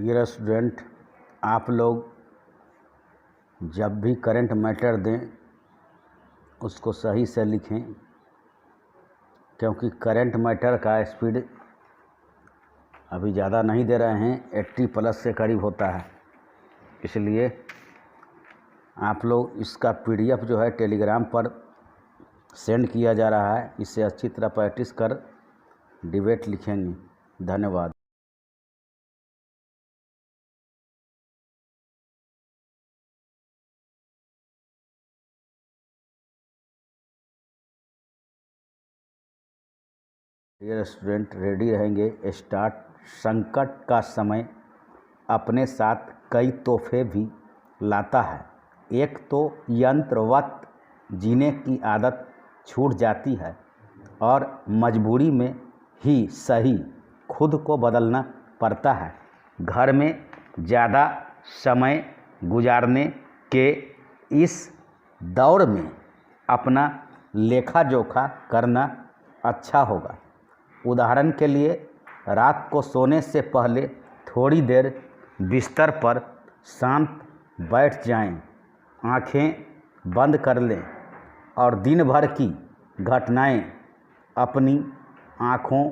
Dear student, आप लोग जब भी करंट मैटर दें उसको सही से लिखें, क्योंकि करंट मैटर का स्पीड अभी ज़्यादा नहीं दे रहे हैं, 80+ से करीब होता है। इसलिए आप लोग इसका PDF जो है टेलीग्राम पर सेंड किया जा रहा है, इससे अच्छी तरह प्रैक्टिस कर डिबेट लिखेंगे। धन्यवाद। डियर स्टूडेंट, रेडी रहेंगे। स्टार्ट। संकट का समय अपने साथ कई तोहफे भी लाता है। एक तो यंत्रवत जीने की आदत छूट जाती है और मजबूरी में ही सही खुद को बदलना पड़ता है। घर में ज़्यादा समय गुजारने के इस दौर में अपना लेखा जोखा करना अच्छा होगा। उदाहरण के लिए, रात को सोने से पहले थोड़ी देर बिस्तर पर शांत बैठ जाएं, आंखें बंद कर लें और दिन भर की घटनाएं अपनी आँखों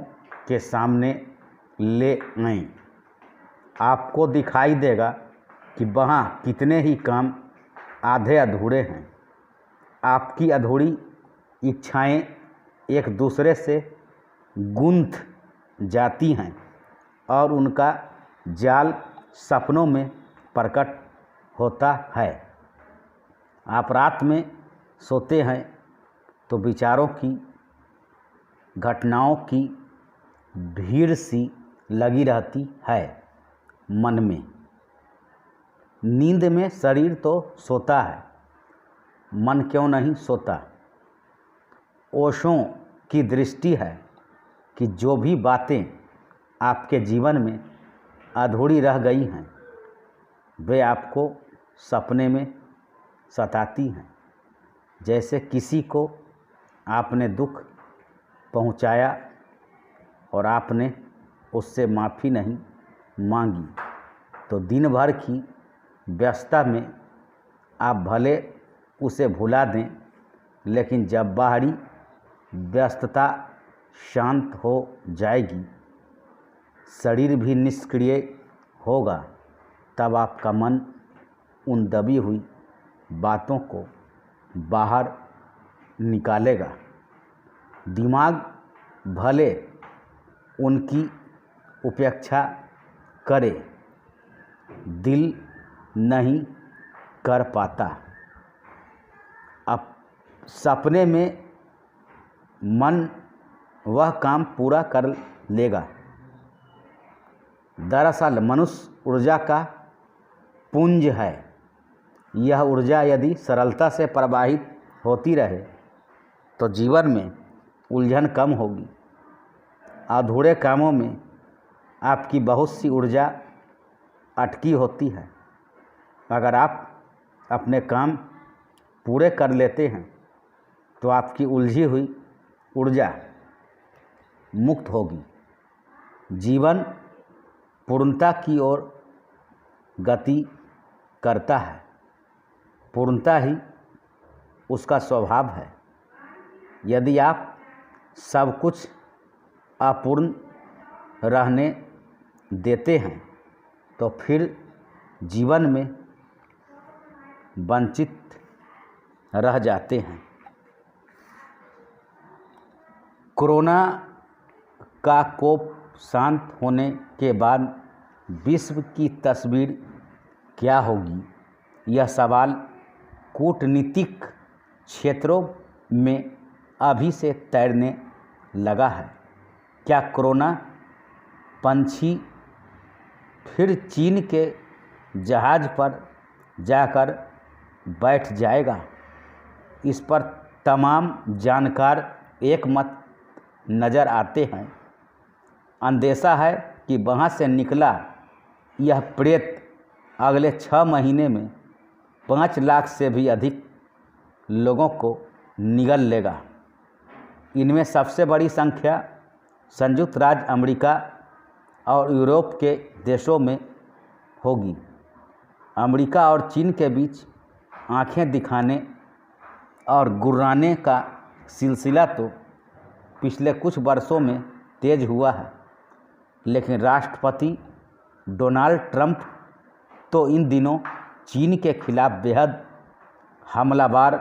के सामने ले आएं। आपको दिखाई देगा कि वहाँ कितने ही काम आधे अधूरे हैं। आपकी अधूरी इच्छाएं एक दूसरे से गूंथ जाती हैं और उनका जाल सपनों में प्रकट होता है। आप रात में सोते हैं तो विचारों की, घटनाओं की भीड़ सी लगी रहती है मन में। नींद में शरीर तो सोता है, मन क्यों नहीं सोता? ओशो की दृष्टि है कि जो भी बातें आपके जीवन में अधूरी रह गई हैं वे आपको सपने में सताती हैं। जैसे किसी को आपने दुख पहुंचाया और आपने उससे माफ़ी नहीं मांगी, तो दिन भर की व्यस्तता में आप भले उसे भुला दें, लेकिन जब बाहरी व्यस्तता शांत हो जाएगी, शरीर भी निष्क्रिय होगा, तब आपका मन उन दबी हुई बातों को बाहर निकालेगा। दिमाग भले उनकी उपेक्षा करे, दिल नहीं कर पाता। अब सपने में मन वह काम पूरा कर लेगा। दरअसल मनुष्य ऊर्जा का पुंज है। यह ऊर्जा यदि सरलता से प्रवाहित होती रहे तो जीवन में उलझन कम होगी। अधूरे कामों में आपकी बहुत सी ऊर्जा अटकी होती है। अगर आप अपने काम पूरे कर लेते हैं तो आपकी उलझी हुई ऊर्जा मुक्त होगी। जीवन पूर्णता की ओर गति करता है। पूर्णता ही उसका स्वभाव है। यदि आप सब कुछ अपूर्ण रहने देते हैं तो फिर जीवन में वंचित रह जाते हैं। कोरोना का कोप शांत होने के बाद विश्व की तस्वीर क्या होगी, यह सवाल कूटनीतिक क्षेत्रों में अभी से तैरने लगा है। क्या कोरोना पंछी फिर चीन के जहाज़ पर जाकर बैठ जाएगा? इस पर तमाम जानकार एक मत नज़र आते हैं। अंदेशा है कि वहाँ से निकला यह प्रेत अगले 6 महीने में 5 लाख से भी अधिक लोगों को निगल लेगा। इनमें सबसे बड़ी संख्या संयुक्त राज्य अमेरिका और यूरोप के देशों में होगी। अमेरिका और चीन के बीच आंखें दिखाने और गुर्राने का सिलसिला तो पिछले कुछ वर्षों में तेज हुआ है, लेकिन राष्ट्रपति डोनाल्ड ट्रंप तो इन दिनों चीन के खिलाफ बेहद हमलावर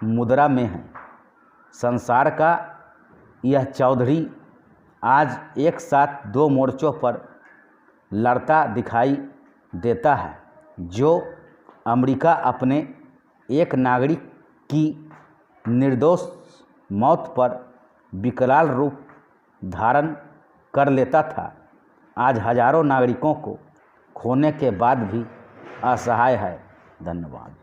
मुद्रा में हैं। संसार का यह चौधरी आज एक साथ दो मोर्चों पर लड़ता दिखाई देता है। जो अमेरिका अपने एक नागरिक की निर्दोष मौत पर विकराल रूप धारण कर लेता था, आज हजारों नागरिकों को खोने के बाद भी असहाय है। धन्यवाद।